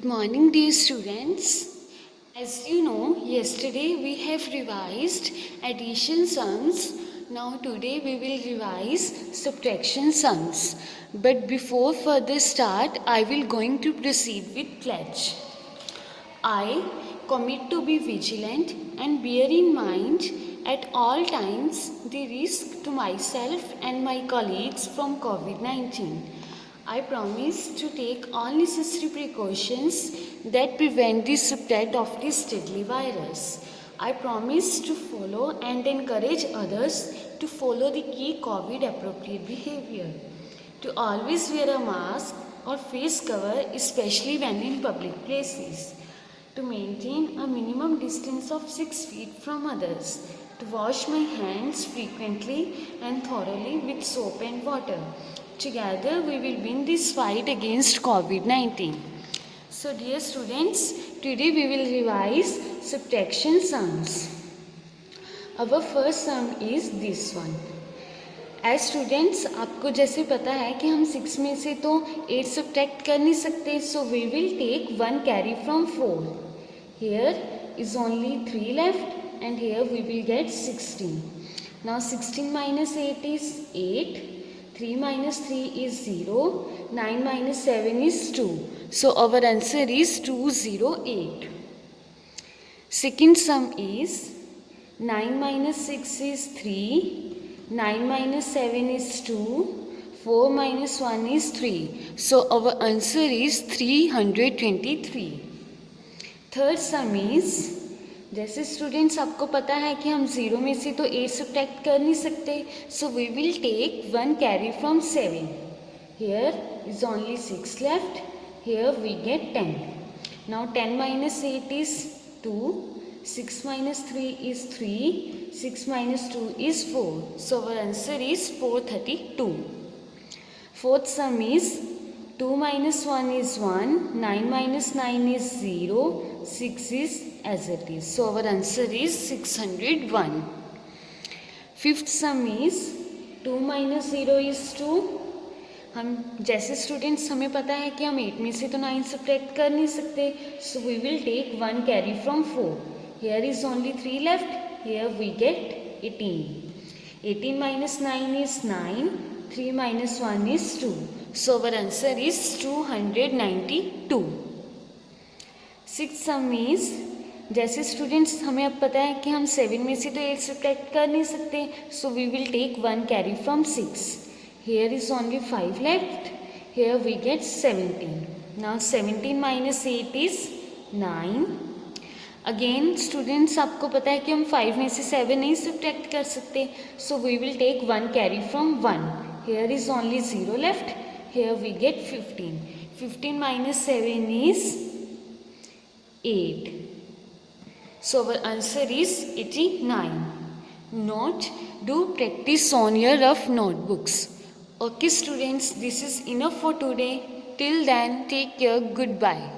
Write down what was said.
morning, dear students. As you know, yesterday we have revised addition sums. Now today we will revise subtraction sums. But before further start, I will going to proceed with pledge. I commit to be vigilant and bear in mind at all times the risk to myself and my colleagues from COVID-19. I promise to take all necessary precautions that prevent the spread of this deadly virus. I promise to follow and encourage others to follow the key COVID appropriate behavior. To always wear a mask or face cover, especially when in public places. To maintain a minimum distance of 6 feet from others. To wash my hands frequently and thoroughly with soap and water. Together we will win this fight against COVID-19. So dear students, today we will revise subtraction sums. Our first sum is this one. As students आपको जैसे पता है कि हम 6 में से तो 8 subtract कर नहीं सकते, so we will take 1 carry from 4. Here is only 3 left and here we will get 16. Now 16 minus 8 is 8. 3 minus 3 is 0. 9 minus 7 is 2. So our answer is 208. Second sum is 9 minus 6 is 3. 9 minus 7 is 2. 4 minus 1 is 3. So our answer is 323. Third sum is, जैसे students आपको पता है कि हम 0 में से तो 8 subtract कर नहीं सकते, so we will take 1 carry from 7. Here is only 6 left. Here we get 10. Now 10 minus 8 is 2. 6 minus 3 is 3. 6 minus 2 is 4. So our answer is 432. Fourth sum is 2 minus 1 is 1. 9 minus 9 is 0. 6 is as it is. So our answer is 601. Fifth sum is 2 minus 0 is 2. हम जैसे students हमें पता है कि हम 8 में से तो 9 सब्ट्रैक्ट कर नहीं सकते, so we will take 1 carry from 4. Here is only 3 left. Here we get 18. 18 minus 9 is 9. 3 minus 1 is 2. So our answer is 292. Sixth sum is, जैसे स्टूडेंट्स हमें अब पता है कि हम 7 में से तो 8 सब्ट्रैक्ट कर नहीं सकते, so we will take 1 carry from 6. Here is only 5 left. Here we get 17. Now 17 minus 8 is 9. Again students आपको पता है कि हम 5 में से 7 नहीं सब्ट्रैक्ट कर सकते, so we will take 1 carry from 1. Here is only 0 left. Here we get 15. 15 minus 7 is 8. So our answer is 89. Note, do practice on your rough notebooks. Okay students, this is enough for today. Till then, take care. Goodbye.